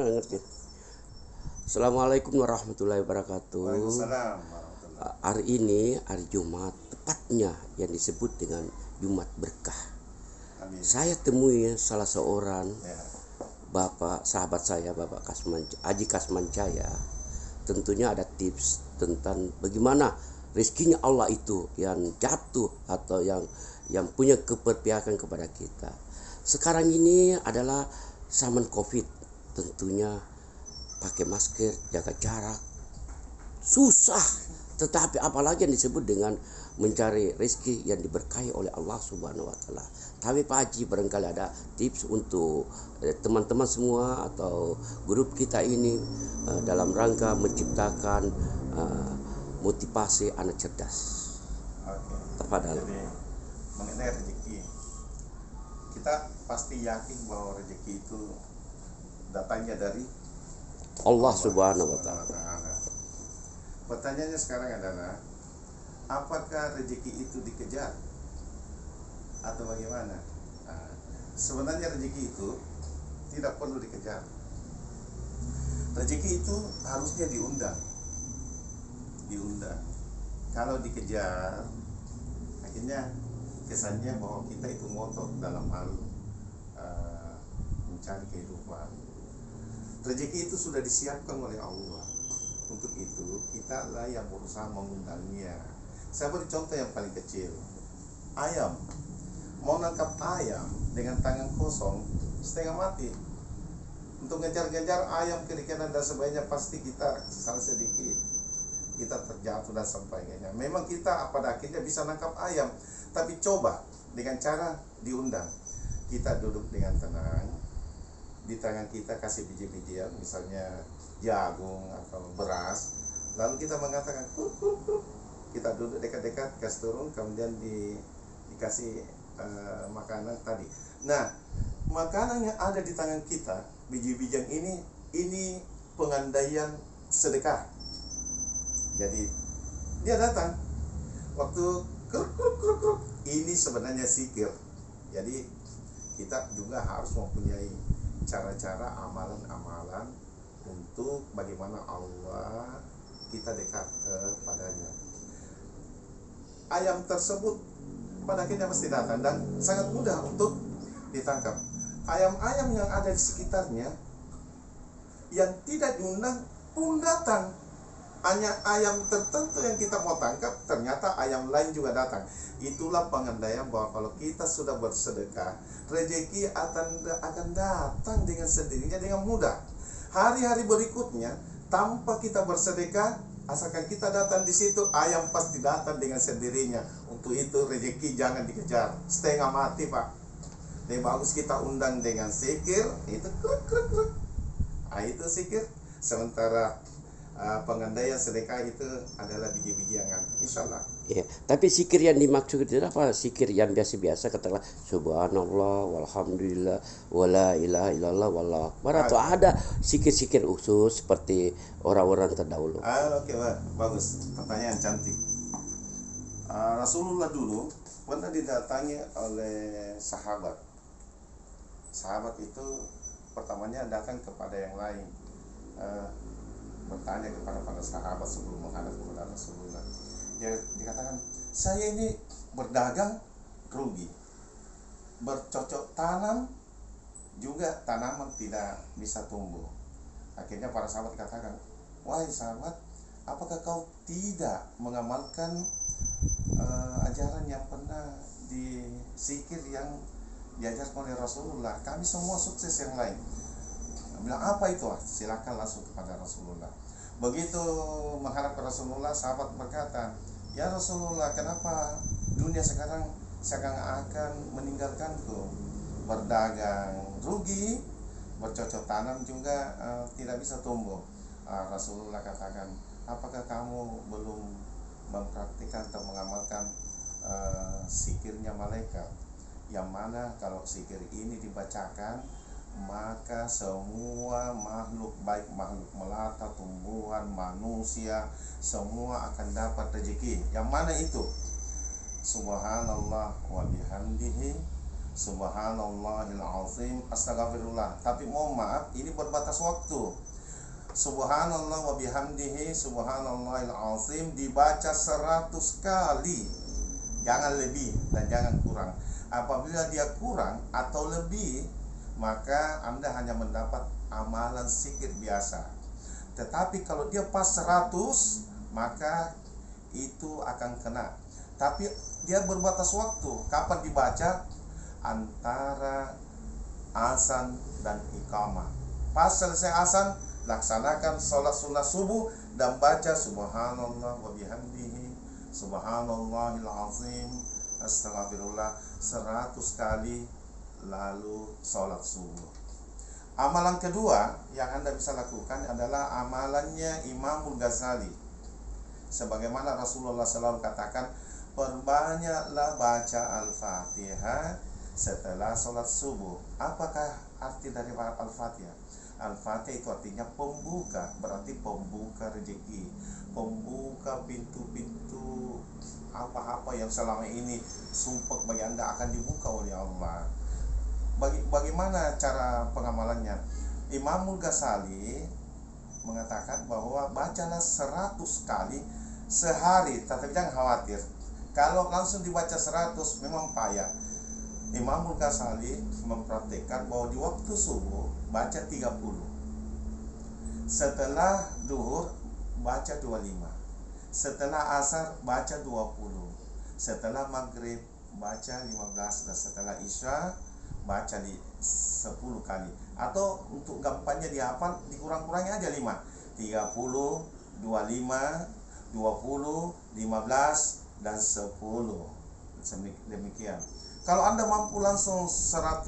ngerti. Assalamualaikum warahmatullahi wabarakatuh. Waalaikumsalam warahmatullahi. Hari ini hari Jumat, tepatnya yang disebut dengan Jumat Berkah. Amin. Saya temui salah seorang Ya. bapak sahabat saya, Bapak Haji Kasmancaya. Tentunya ada tips tentang bagaimana rezekinya Allah itu yang jatuh atau yang punya keberpihakan kepada kita. Sekarang ini adalah zaman Covid, tentunya pakai masker, jaga jarak, susah. Tetapi apalagi yang disebut dengan mencari rezeki yang diberkahi oleh Allah Subhanahu wa Ta'ala. Tapi Pak Haji, barangkali ada tips untuk teman-teman semua atau grup kita ini dalam rangka menciptakan motivasi anak cerdas. Oke. Tafadhal. Jadi mengenai rezeki, kita pasti yakin bahwa rezeki itu datangnya dari Allah Subhanahu wa Ta'ala. Pertanyaannya sekarang adalah, apakah rezeki itu dikejar atau bagaimana? Nah, sebenarnya rezeki itu tidak perlu dikejar. Rezeki itu harusnya diundang. Kalau dikejar, akhirnya kesannya bahwa kita itu ngotot dalam hal mencari kehidupan. Rezeki itu sudah disiapkan oleh Allah. Untuk itu kita lah yang berusaha mengundangnya. Saya beri contoh yang paling kecil. Ayam, mau nangkap ayam dengan tangan kosong setengah mati. Untuk ngejar-ngejar ayam kiri kanan dan sebagainya, pasti kita salah sedikit, kita terjatuh dan sebagainya. Memang kita pada akhirnya bisa nangkap ayam, tapi coba dengan cara diundang. Kita duduk dengan tenang, di tangan kita kasih biji-bijian, misalnya jagung atau beras, lalu kita mengatakan kuk, kuk, kuk. Kita duduk dekat-dekat, kasih turun, kemudian dikasih makanan tadi. Nah, makanan yang ada di tangan kita, biji-bijian ini pengandaian sedekah. Jadi dia datang waktu kruk kruk kruk kruk, ini sebenarnya zikir. Jadi kita juga harus mempunyai cara-cara, amalan-amalan untuk bagaimana Allah kita dekat kepadanya. Ayam tersebut pada akhirnya mesti datang dan sangat mudah untuk ditangkap. Ayam-ayam yang ada di sekitarnya yang tidak diundang pun datang. Hanya ayam tertentu yang kita mau tangkap, ternyata ayam lain juga datang. Itulah pengandaian bahwa kalau kita sudah bersedekah, rezeki akan datang dengan sendirinya, dengan mudah. Hari-hari berikutnya, tanpa kita bersedekah, asalkan kita datang di situ, ayam pasti datang dengan sendirinya. Untuk itu rezeki jangan dikejar, setengah mati Pak. Lebih bagus kita undang dengan zikir, itu kruk kruk kruk. Itu zikir. Sementara pengandaian sedekah itu adalah biji-bijian, insyaallah. Ya, tapi zikir yang dimaksud itu apa? Zikir yang biasa-biasa, katakanlah subhanallah walhamdulillah wala ilaha illallah wallahu akbar, atau ada zikir-zikir khusus seperti orang-orang terdahulu? Oke, bagus. Pertanyaan cantik. Rasulullah dulu pernah didatangi oleh sahabat. Sahabat itu pertamanya datang kepada yang lain, bertanya kepada para sahabat sebelum menghadap kepada Rasulullah. Dia dikatakan, saya ini berdagang rugi, bercocok tanam juga tanaman tidak bisa tumbuh. Akhirnya para sahabat katakan, wahai sahabat, apakah kau tidak mengamalkan ajaran yang pernah disikir yang diajarkan oleh Rasulullah? Kami semua sukses yang lain. Bilang, apa itu? Silakan langsung kepada Rasulullah. Begitu menghadap ke Rasulullah, sahabat berkata, ya Rasulullah, kenapa dunia sekarang seakan-akan meninggalkanku? Berdagang rugi, bercocok tanam juga tidak bisa tumbuh. Rasulullah katakan, apakah kamu belum mempraktikkan atau mengamalkan zikirnya malaikat? Yang mana kalau zikir ini dibacakan, maka semua makhluk, baik makhluk melata, tumbuhan, manusia, semua akan dapat rezeki. Yang mana itu? Subhanallah wa bihamdihi, Subhanallahil azim, astagfirullah. Tapi mohon maaf, ini berbatas waktu. Subhanallah wa bihamdihi subhanallahil azim dibaca 100 kali. Jangan lebih dan jangan kurang. Apabila dia kurang atau lebih, maka Anda hanya mendapat amalan zikir biasa. Tetapi kalau dia pas 100, maka itu akan kena. Tapi dia berbatas waktu. Kapan dibaca? Antara azan dan iqamah. Pas selesai azan, laksanakan sholat sunnah subuh dan baca subhanallah wa bihamdihi subhanallahil azim astagfirullah 100 kali, lalu sholat subuh. Amalan kedua yang Anda bisa lakukan adalah amalannya Imamul Ghazali. Sebagaimana Rasulullah SAW katakan, perbanyaklah baca Al-Fatihah setelah sholat subuh. Apakah arti dari Al-Fatihah? Al-Fatihah itu artinya pembuka, berarti pembuka rezeki, pembuka pintu-pintu apa-apa yang selama ini sumpah bagi Anda akan dibuka oleh Allah. Bagaimana cara pengamalannya? Imamul Ghazali mengatakan bahwa bacalah 100 kali sehari, tapi jangan khawatir. Kalau langsung dibaca 100 memang payah. Imamul Ghazali mempraktikkan bahwa di waktu subuh baca 30, setelah duhur baca 25, setelah asar baca 20, setelah maghrib baca 15, dan setelah isya baca di 10 kali. Atau untuk gampangnya dihafal, dikurang-kurangnya aja 5, 30, 25, 20, 15, dan 10. Demikian. Kalau Anda mampu langsung 100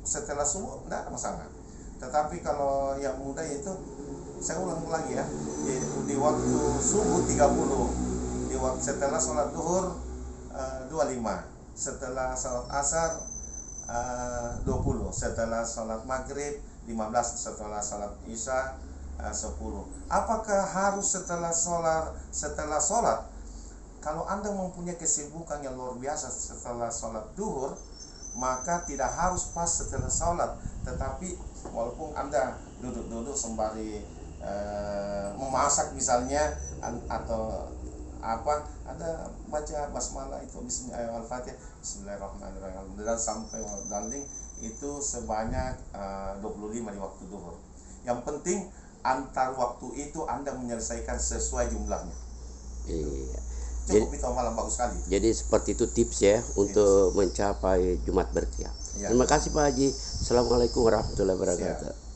setelah subuh, tidak ada masalah. Tetapi kalau yang mudah itu, saya ulang lagi ya, di waktu subuh 30, setelah sholat duhur 25, setelah sholat asar 20, setelah sholat maghrib 15, setelah sholat isya 10. Apakah harus setelah sholat? Kalau Anda mempunyai kesibukan yang luar biasa setelah sholat duhur, maka tidak harus pas setelah sholat. Tetapi walaupun Anda duduk-duduk sembari memasak misalnya, atau apa, Anda baca basmalah itu Bismillah Al-Fatihah, Bismillahirrahmanirrahim, dan sampai daling itu sebanyak 25 di waktu duhur. Yang penting antar waktu itu Anda menyelesaikan sesuai jumlahnya. Iya. Cukup itu malam bagus sekali. Jadi seperti itu tips ya untuk mencapai Jumat berkah. Ya. Terima kasih Pak Haji. Assalamualaikum warahmatullahi wabarakatuh. Siap.